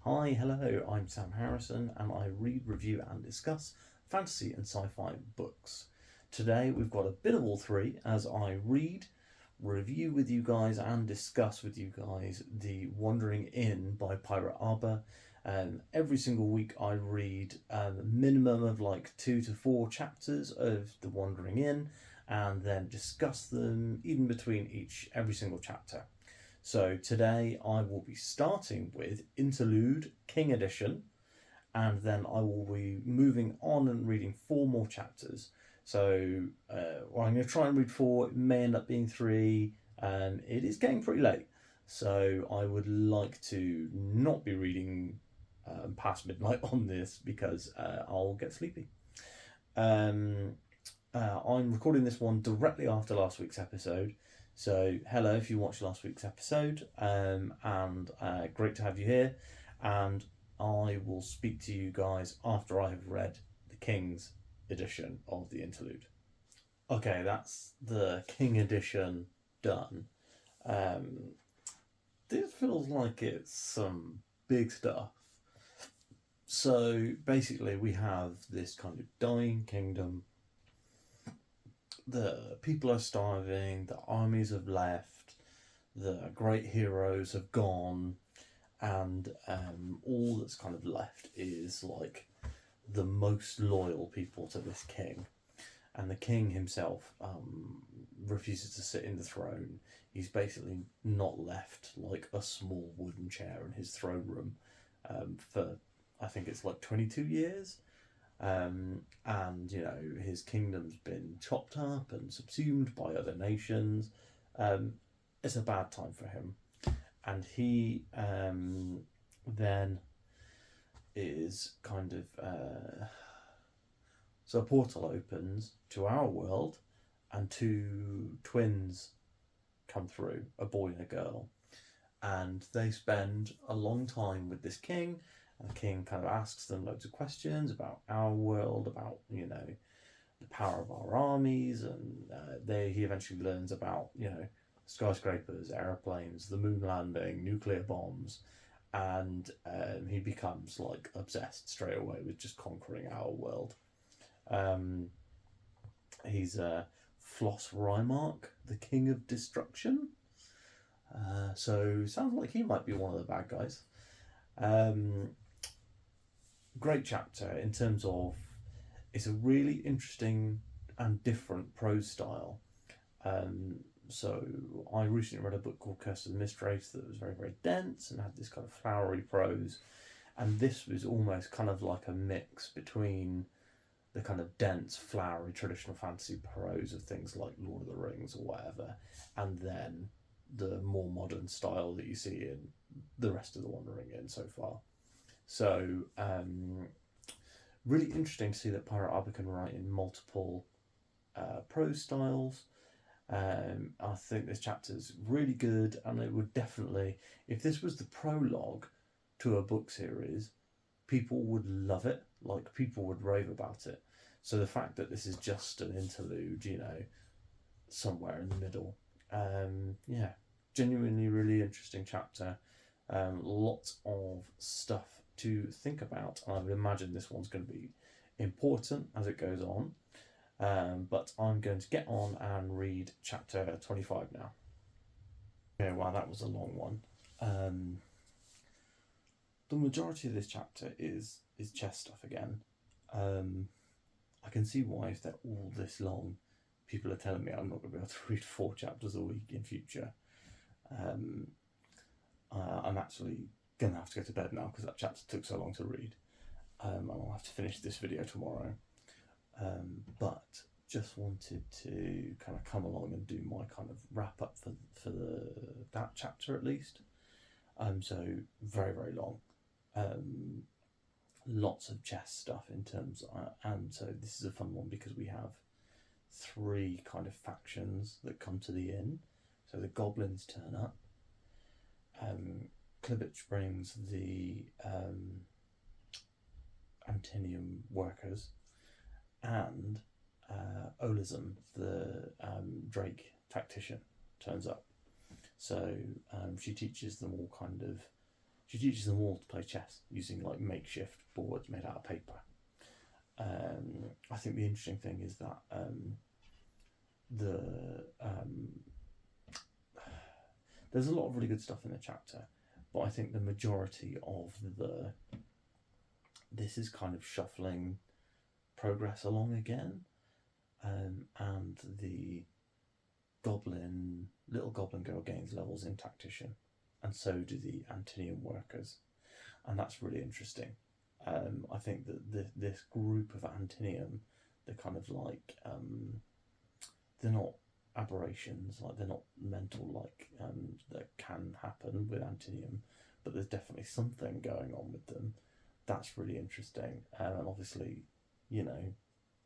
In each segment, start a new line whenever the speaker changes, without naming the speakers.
Hi, hello, I'm Sam Harrison and I read, review, and discuss fantasy and sci fi books. Today we've got a bit of all three as I read, review with you guys, and discuss with you guys The Wandering Inn by Pirate Arbor. Every single week I read a minimum of like 2 to 4 chapters of The Wandering Inn and then discuss them in between every single chapter. So today I will be starting with Interlude King Edition, and then I will be moving on and reading 4 more chapters. So I'm going to try and read 4. It may end up being 3. It is getting pretty late, so I would like to not be reading past midnight on this because I'll get sleepy. I'm recording this one directly after last week's episode. So, hello if you watched last week's episode, and great to have you here. And I will speak to you guys after I have read the King's edition of the Interlude. Okay, that's the King edition done. Um, this feels like it's some big stuff. So, basically, we have this kind of dying kingdom. The people are starving, the armies have left, the great heroes have gone, and all that's kind of left is like the most loyal people to this king. And the king himself refuses to sit in the throne. He's basically not left like a small wooden chair in his throne room for, I think it's like 22 years. And his kingdom's been chopped up and subsumed by other nations. It's a bad time for him, and he then is kind of so a portal opens to our world, and 2 twins come through, a boy and a girl, and they spend a long time with this king. And the king kind of asks them loads of questions about our world, about the power of our armies, and he eventually learns about skyscrapers, airplanes, the moon landing, nuclear bombs, and he becomes like obsessed straight away with just conquering our world. He's Floss Rymark, the King of Destruction. So sounds like he might be one of the bad guys. Great chapter in terms of it's a really interesting and different prose style. So I recently read a book called Curse of the Mistrace that was very, very dense and had this kind of flowery prose, and this was almost kind of like a mix between the kind of dense, flowery, traditional fantasy prose of things like Lord of the Rings or whatever, and then the more modern style that you see in the rest of the Wandering Inn so far. So, really interesting to see that Pirate Arbor can write in multiple prose styles. I think this chapter is really good, and it would definitely, if this was the prologue to a book series, people would love it. Like, people would rave about it. So the fact that this is just an interlude, somewhere in the middle, genuinely really interesting chapter. Lots of stuff to think about. I would imagine this one's going to be important as it goes on. But I'm going to get on and read chapter 25 now. Okay, wow, that was a long one. The majority of this chapter is chess stuff again. I can see why, if they're all this long, people are telling me I'm not going to be able to read 4 chapters a week in future. I'm actually going to have to go to bed now because that chapter took so long to read. And I'll have to finish this video tomorrow. But just wanted to kind of come along and do my kind of wrap up for that chapter at least. So very, very long. Lots of chess stuff in terms and so this is a fun one because we have 3 kind of factions that come to the inn. So the goblins turn up. Klibich brings the Antinium workers, and Olism, the Drake tactician, turns up. So she teaches them all kind of She teaches them all to play chess using like makeshift boards made out of paper. I think the interesting thing is that there's a lot of really good stuff in the chapter, but I think the majority of this is kind of shuffling progress along again, and the little goblin girl gains levels in tactician, and so do the Antinium workers, and that's really interesting. I think that this group of Antinium, they're kind of like they're not aberrations, like they're not mental, like that can happen with Antinium, but there's definitely something going on with them that's really interesting, and obviously,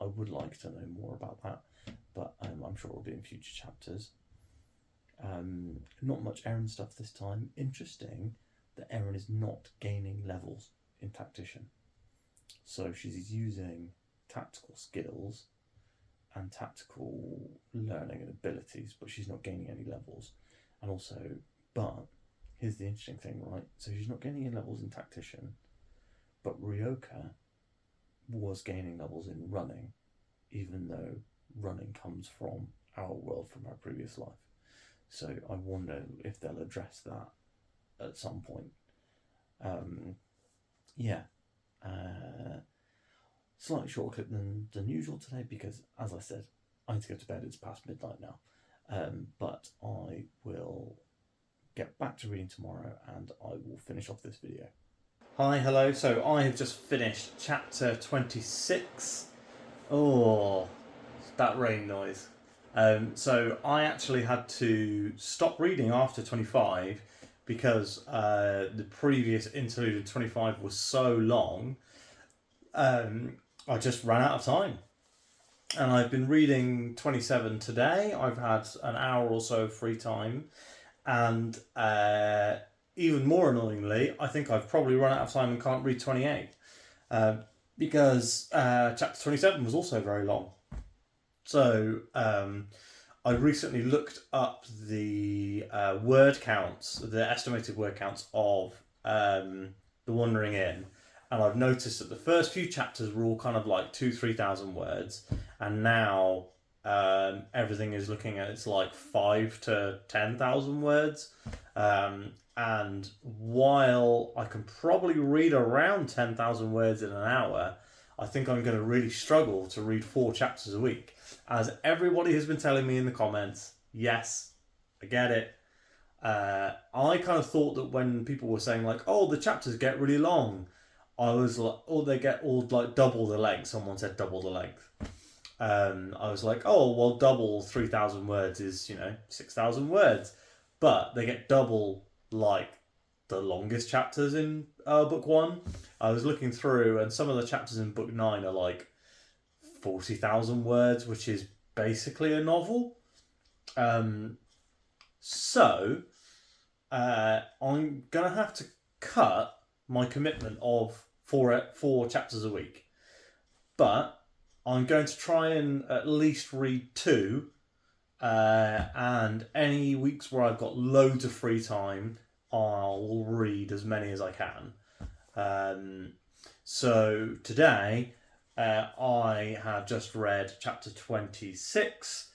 I would like to know more about that, but I'm sure it'll be in future chapters. Not much Erin stuff this time. Interesting that Erin is not gaining levels in tactician, so she's using tactical skills and tactical learning and abilities, but she's not gaining any levels. And also, but here's the interesting thing, right? So she's not gaining any levels in tactician, but Ryoka was gaining levels in running, even though running comes from our world, from our previous life. So I wonder if they'll address that at some point. Slightly shorter clip than usual today because, as I said, I need to go to bed. It's past midnight now. But I will get back to reading tomorrow and I will finish off this video. Hi, hello. So I have just finished chapter 26. Oh, that rain noise. So I actually had to stop reading after 25 because the previous interlude in 25 was so long. I just ran out of time. And I've been reading 27 today. I've had an hour or so of free time. And even more annoyingly, I think I've probably run out of time and can't read 28. Because chapter 27 was also very long. So I recently looked up the word counts, the estimated word counts of The Wandering Inn. And I've noticed that the first few chapters were all kind of like 2,000-3,000 words. And now everything is looking at it's like 5,000 to 10,000 words. And while I can probably read around 10,000 words in an hour, I think I'm going to really struggle to read 4 chapters a week. As everybody has been telling me in the comments, yes, I get it. I kind of thought that when people were saying like, oh, the chapters get really long, I was like, oh, they get all like double the length. Someone said double the length. I was like, oh, well, double 3,000 words is, 6,000 words. But they get double, like, the longest chapters in book 1. I was looking through, and some of the chapters in book 9 are like 40,000 words, which is basically a novel. So I'm going to have to cut my commitment of 4 chapters a week. But I'm going to try and at least read 2. And any weeks where I've got loads of free time, I'll read as many as I can. So today, I have just read chapter 26,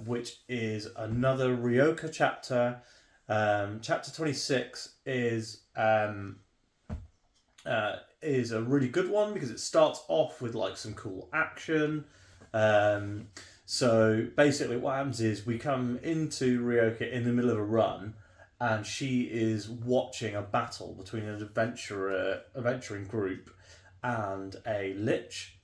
which is another Ryoka chapter. Chapter 26 is a really good one because it starts off with like some cool action. So basically what happens is we come into Ryoka in the middle of a run and she is watching a battle between an adventuring group and a lich.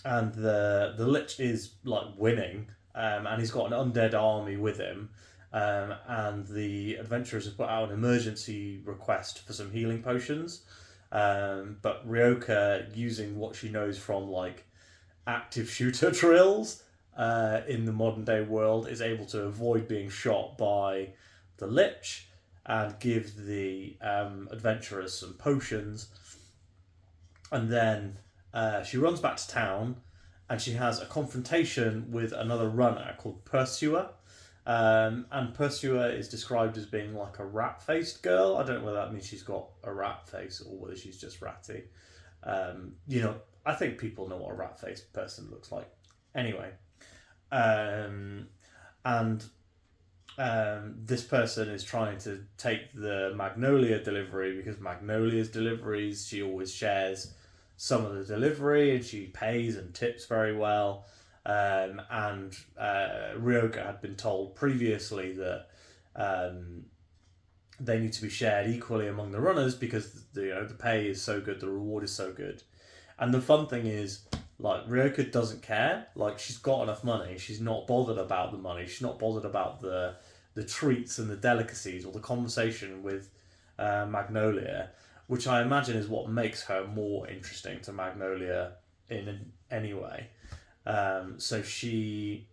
And the lich is like winning, and he's got an undead army with him. And the adventurers have put out an emergency request for some healing potions. But Ryoka, using what she knows from like active shooter drills in the modern day world, is able to avoid being shot by the lich and give the adventurers some potions. And then she runs back to town and she has a confrontation with another runner called Pursuer. And Pursuer is described as being like a rat-faced girl. I don't know whether that means she's got a rat face or whether she's just ratty. I think people know what a rat-faced person looks like. Anyway, and this person is trying to take the Magnolia delivery because Magnolia's deliveries, she always shares some of the delivery and she pays and tips very well. And Ryoka had been told previously that they need to be shared equally among the runners because the pay is so good, the reward is so good. And the fun thing is, like, Ryoka doesn't care. Like, she's got enough money. She's not bothered about the money. She's not bothered about the treats and the delicacies or the conversation with Magnolia, which I imagine is what makes her more interesting to Magnolia in any way. So she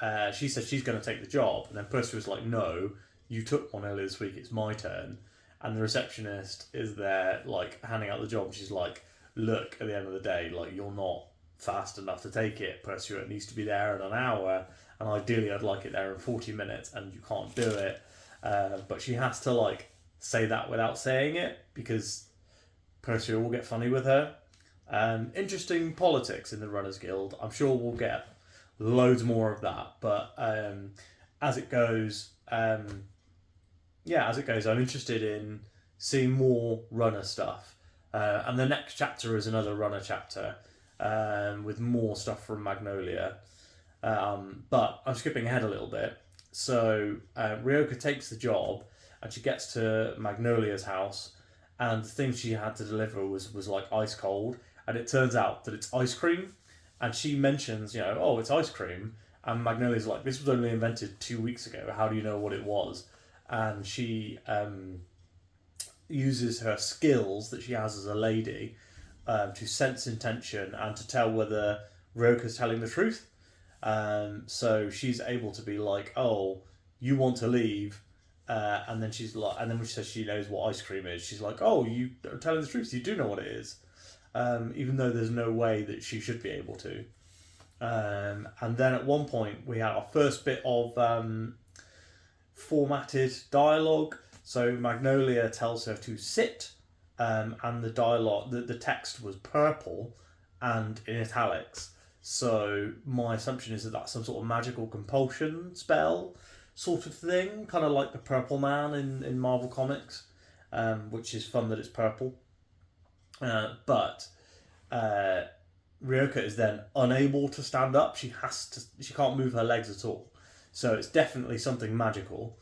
said she's going to take the job, and then Percy was like, "No, you took one earlier this week. It's my turn." And the receptionist is there, like, handing out the job. And she's like, "Look, at the end of the day, like, you're not fast enough to take it. Percy needs to be there in an hour, and ideally, I'd like it there in 40 minutes, and you can't do it." But she has to, like, say that without saying it because Percy will get funny with her. Interesting politics in the Runners Guild. I'm sure we'll get loads more of that. But as it goes, I'm interested in seeing more runner stuff. And the next chapter is another runner chapter with more stuff from Magnolia. But I'm skipping ahead a little bit. So Ryoka takes the job and she gets to Magnolia's house, and the thing she had to deliver was like ice cold, and it turns out that it's ice cream. And she mentions, oh, it's ice cream, and Magnolia's like, this was only invented 2 weeks ago. How do you know what it was? And she uses her skills that she has as a lady to sense intention and to tell whether Ryoka's telling the truth. So she's able to be like, oh, you want to leave, and then she's like, and then when she says she knows what ice cream is, she's like, oh, you are telling the truth, you do know what it is, even though there's no way that she should be able to. And then at one point we had our first bit of formatted dialogue. So Magnolia tells her to sit, and the dialogue, the text was purple and in italics. So my assumption is that that's some sort of magical compulsion spell sort of thing, kind of like the Purple Man in Marvel Comics, which is fun that it's purple. But Ryoka is then unable to stand up. She can't move her legs at all. So it's definitely something magical.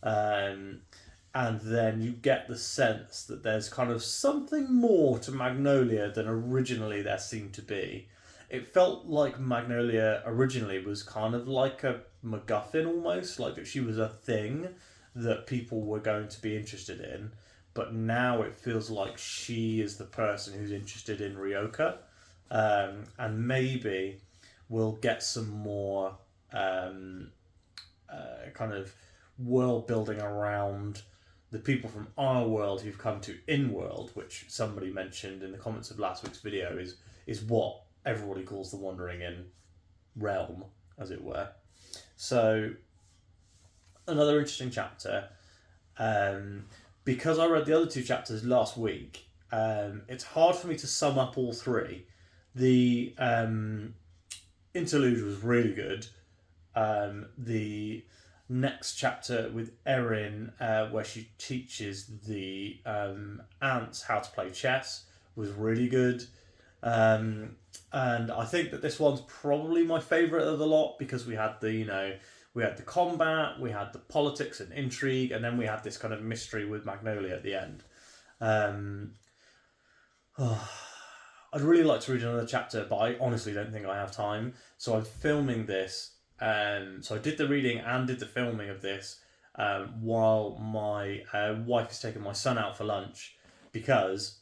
And then you get the sense that there's kind of something more to Magnolia than originally there seemed to be. It felt like Magnolia originally was kind of like a MacGuffin almost, like that she was a thing that people were going to be interested in. But now it feels like she is the person who's interested in Ryoka. And maybe we'll get some more kind of world building around the people from our world who've come to in-world, which somebody mentioned in the comments of last week's video is what everybody calls the Wandering In realm, as it were. So, another interesting chapter. Because I read the other two chapters last week, it's hard for me to sum up all three. The interlude was really good. The next chapter with Erin, where she teaches the ants how to play chess, was really good. And I think that this one's probably my favourite of the lot because we had the combat, we had the politics and intrigue, and then we had this kind of mystery with Magnolia at the end. I'd really like to read another chapter, but I honestly don't think I have time. So I'm filming this. So I did the reading and did the filming of this while my wife is taking my son out for lunch because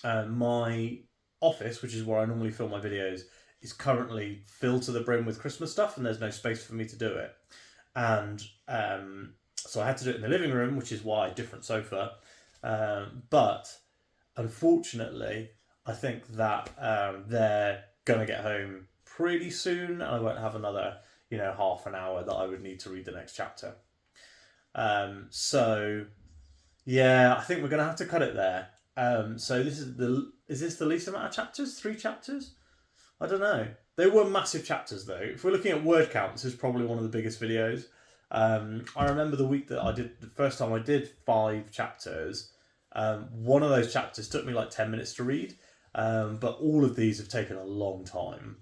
my office, which is where I normally film my videos, is currently filled to the brim with Christmas stuff and there's no space for me to do it. And so I had to do it in the living room, which is why different sofa. But unfortunately, I think that they're going to get home pretty soon and I won't have another half an hour that I would need to read the next chapter. So yeah, I think we're gonna have to cut it there. So is this the least amount of chapters? 3 chapters? I don't know. They were massive chapters though. If we're looking at word counts, this is probably one of the biggest videos. I remember the week that the first time I did 5 chapters. One of those chapters took me like 10 minutes to read, but all of these have taken a long time.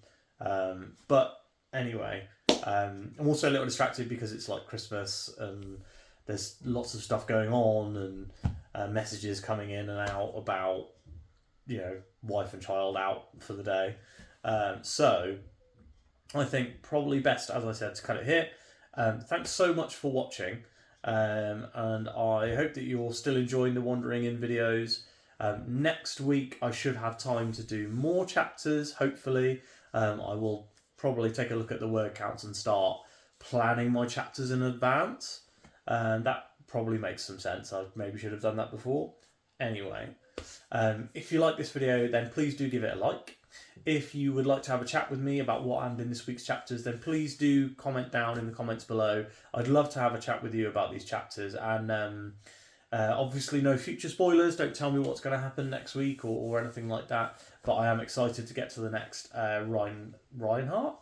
But anyway, I'm also a little distracted because it's like Christmas and there's lots of stuff going on and messages coming in and out about, wife and child out for the day. So I think probably best, as I said, to cut it here. Thanks so much for watching. And I hope that you're still enjoying the Wandering In videos. Next week I should have time to do more chapters, hopefully. I will probably take a look at the word counts and start planning my chapters in advance. That probably makes some sense. I maybe should have done that before. Anyway, if you like this video, then please do give it a like. If you would like to have a chat with me about what happened in this week's chapters, then please do comment down in the comments below. I'd love to have a chat with you about these chapters. And obviously no future spoilers. Don't tell me what's going to happen next week or anything like that. But I am excited to get to the next Reinhardt,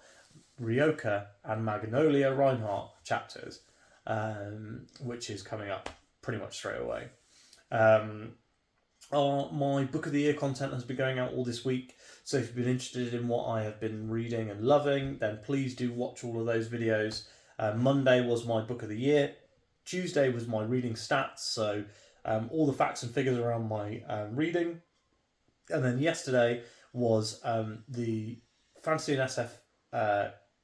Ryoka and Magnolia Reinhardt chapters, which is coming up pretty much straight away. My Book of the Year content has been going out all this week, so if you've been interested in what I have been reading and loving, then please do watch all of those videos. Monday was my Book of the Year, Tuesday was my reading stats, so all the facts and figures around my reading, and then yesterday was the Fantasy and SF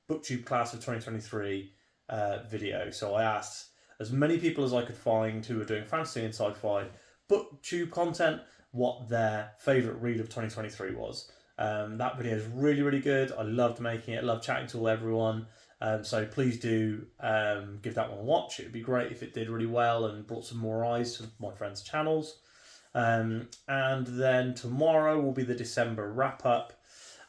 BookTube Class of 2023 video. So I asked as many people as I could find who were doing fantasy and sci-fi BookTube content what their favourite read of 2023 was. That video is really, really good. I loved making it, loved chatting to everyone. So please do give that one a watch. It would be great if it did really well and brought some more eyes to my friends' channels. And then tomorrow will be the December wrap-up.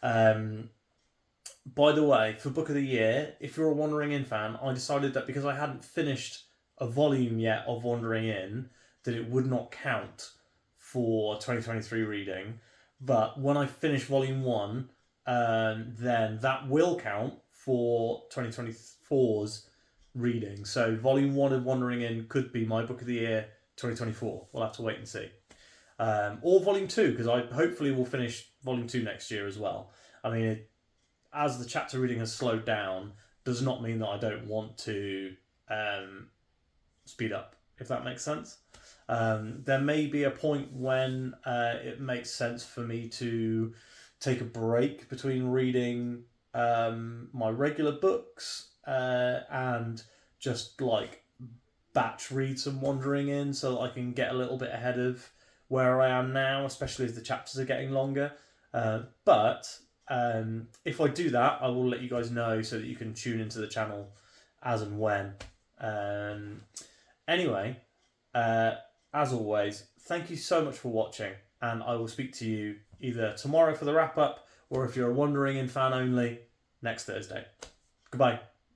By the way, for Book of the Year, if you're a Wandering In fan, I decided that because I hadn't finished a volume yet of Wandering In, that it would not count for 2023 reading. But when I finish volume 1, then that will count for 2024's reading. So volume 1 of Wandering In could be my Book of the Year 2024. We'll have to wait and see. Or volume 2, because I hopefully will finish volume 2 next year as well. I mean, as the chapter reading has slowed down, does not mean that I don't want to speed up, if that makes sense. There may be a point when it makes sense for me to take a break between reading my regular books and just like batch read some Wandering In so that I can get a little bit ahead of where I am now, especially as the chapters are getting longer. But if I do that, I will let you guys know so that you can tune into the channel as and when. Anyway, as always, thank you so much for watching, and I will speak to you either tomorrow for the wrap-up, or if you're a Wandering In fan only, next Thursday. Goodbye.